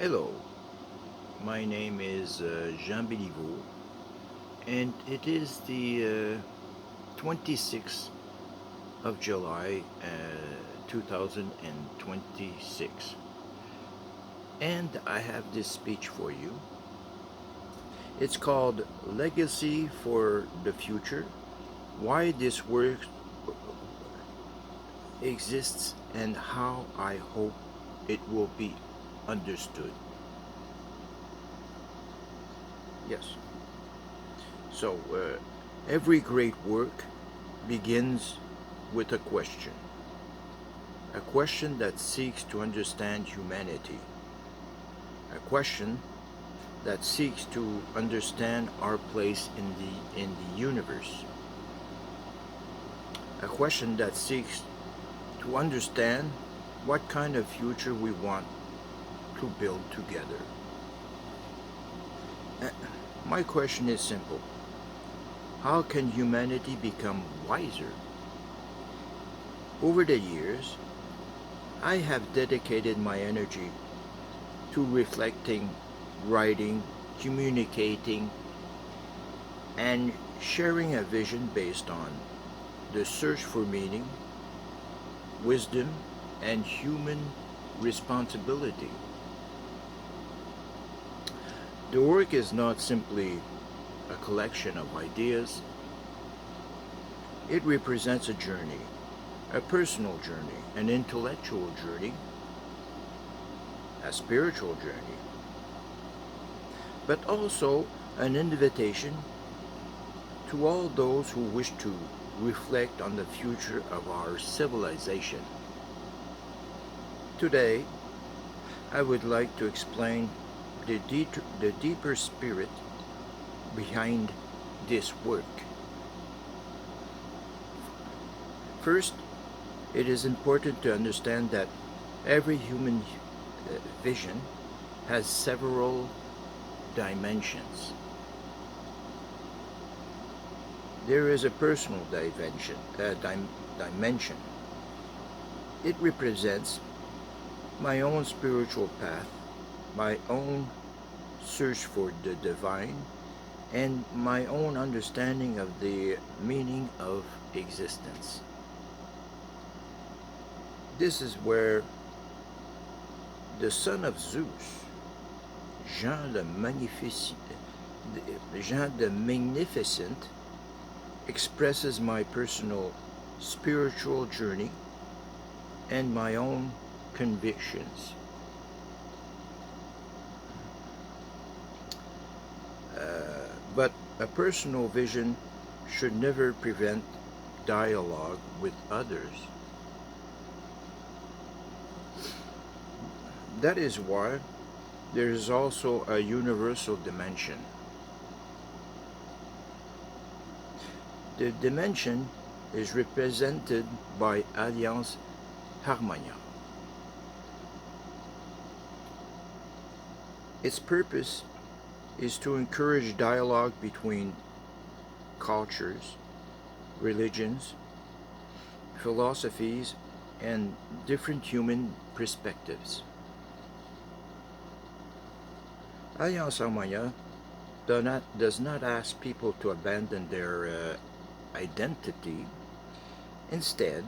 Hello, my name is Jean Béliveau, and it is the 26th of July 2026. And I have this speech for you. It's called Legacy for the Future, Why This Work Exists and How I Hope It Will Be Understood. Yes. So, every great work begins with a question that seeks to understand humanity, a question that seeks to understand our place in the universe, a question that seeks to understand what kind of future we want to build together. My question is simple. How can humanity become wiser? Over the years, I have dedicated my energy to reflecting, writing, communicating, and sharing a vision based on the search for meaning, wisdom, and human responsibility. The work is not simply a collection of ideas, it represents a journey, a personal journey, an intellectual journey, a spiritual journey, but also an invitation to all those who wish to reflect on the future of our civilization. Today, I would like to explain the deeper spirit behind this work. First, it is important to understand that every human vision has several dimensions. There is a personal dimension. It represents my own spiritual path, my own search for the divine, and my own understanding of the meaning of existence. This is where the Son of Zeus, Jean the Magnificent, expresses my personal spiritual journey and my own convictions. But a personal vision should never prevent dialogue with others. That is why there is also a universal dimension. The dimension is represented by Alliance Harmonia. Its purpose is to encourage dialogue between cultures, religions, philosophies, and different human perspectives. Alliance Harmonia does not ask people to abandon their identity. Instead,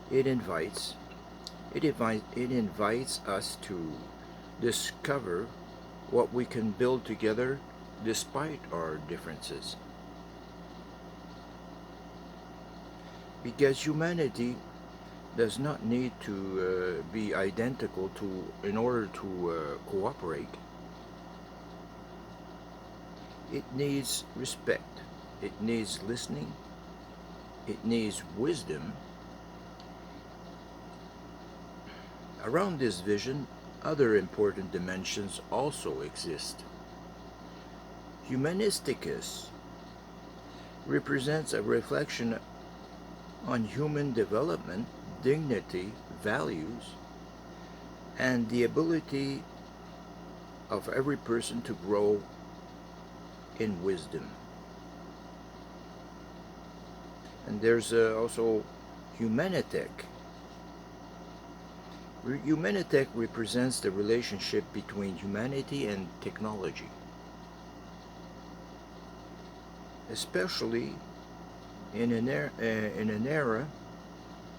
it invites us to discover what we can build together despite our differences. Because humanity does not need to be identical in order to cooperate. It needs respect, it needs listening, it needs wisdom. Around this vision, other important dimensions also exist. Humanisticus represents a reflection on human development, dignity, values, and the ability of every person to grow in wisdom. And there's also Humanitech. Humanitech represents the relationship between humanity and technology, especially in an era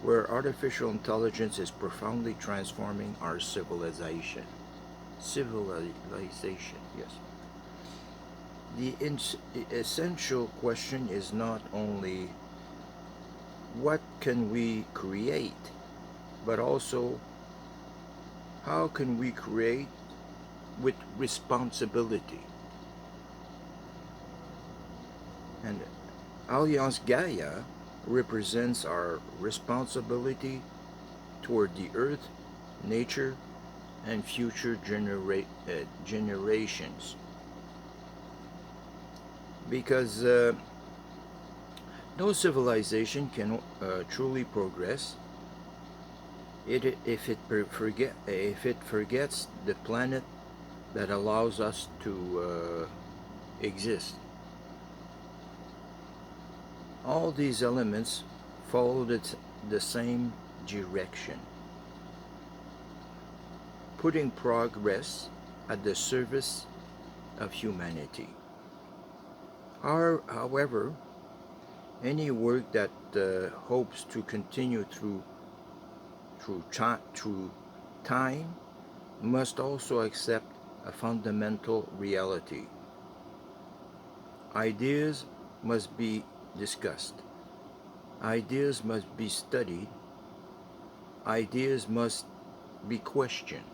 where artificial intelligence is profoundly transforming our civilization. Civilization, yes. The essential question is not only what can we create, but also how can we create with responsibility. And Alliance Gaia represents our responsibility toward the earth, nature, and future generations. Because no civilization can truly progress if it forgets the planet that allows us to exist. All these elements follow the same direction, putting progress at the service of humanity. However, any work that hopes to continue through time must also accept a fundamental reality. Ideas must be discussed. Ideas must be studied. Ideas must be questioned.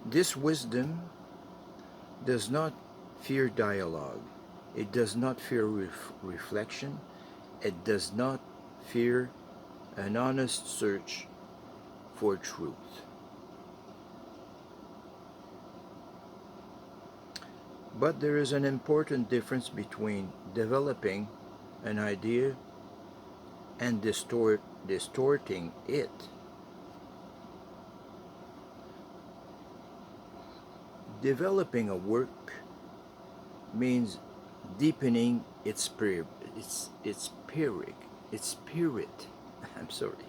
This wisdom does not fear dialogue. It does not fear reflection. It does not fear an honest search for truth. But there is an important difference between developing an idea and distorting it. Developing a work means deepening its spirit. I'm sorry.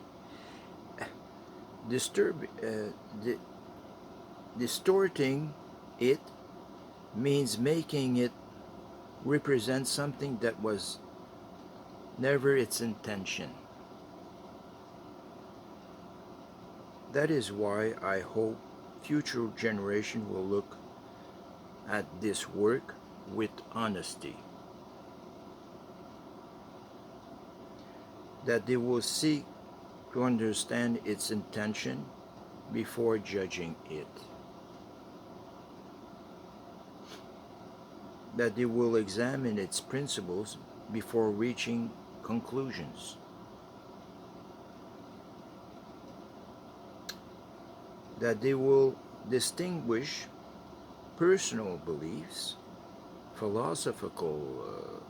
Distorting it means making it represent something that was never its intention. That is why I hope future generation will look at this work with honesty. That they will seek to understand its intention before judging it. That they will examine its principles before reaching conclusions. That they will distinguish personal beliefs, philosophical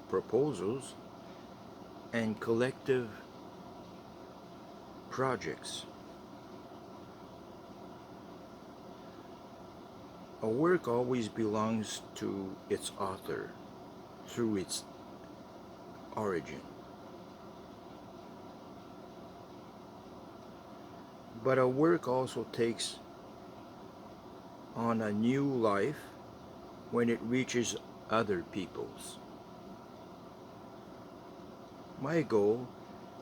proposals, and collective projects. A work always belongs to its author through its origin. But a work also takes on a new life when it reaches other peoples. My goal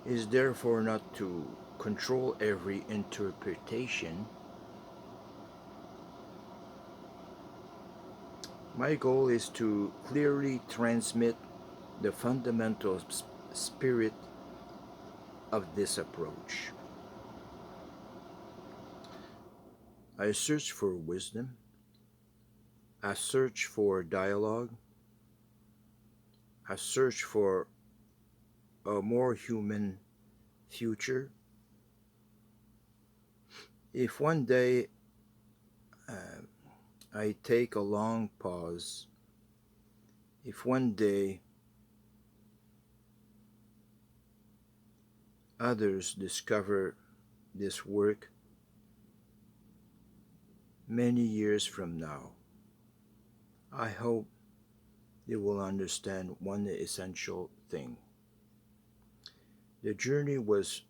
is therefore not to control every interpretation. My goal is to clearly transmit the fundamental spirit of this approach. I search for wisdom. I search for dialogue. I search for a more human future. If one day I take a long pause, if one day others discover this work many years from now, I hope they will understand one essential thing. The journey was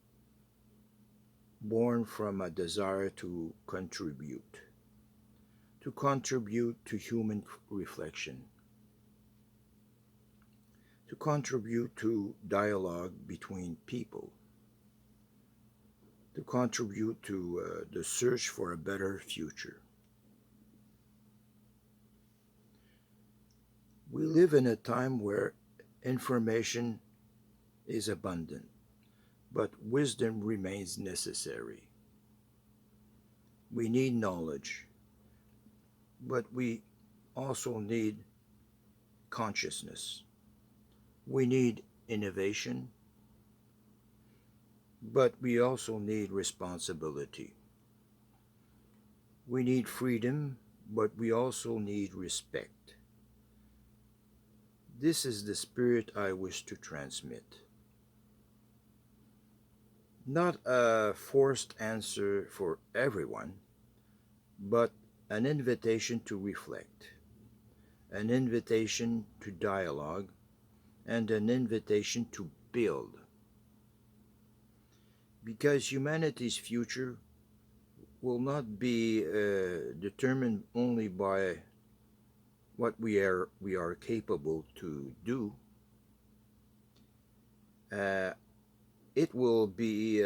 born from a desire to contribute to human reflection, to contribute to dialogue between people, to contribute to the search for a better future. We live in a time where information is abundant, but wisdom remains necessary. We need knowledge, but we also need consciousness. We need innovation, but we also need responsibility. We need freedom, but we also need respect. This is the spirit I wish to transmit. Not a forced answer for everyone, but an invitation to reflect, an invitation to dialogue, and an invitation to build. Because humanity's future will not be determined only by what we are capable to do. Uh, it will be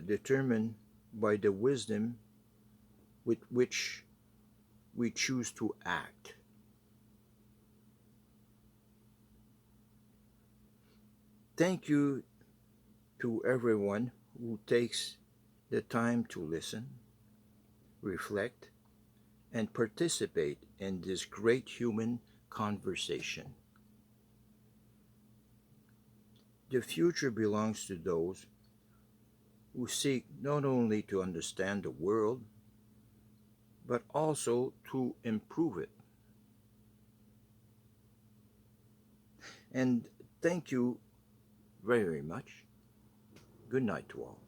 determined by the wisdom with which we choose to act. Thank you to everyone who takes the time to listen, reflect, and participate in this great human conversation. The future belongs to those who seek not only to understand the world, but also to improve it. And thank you very much. Good night to all.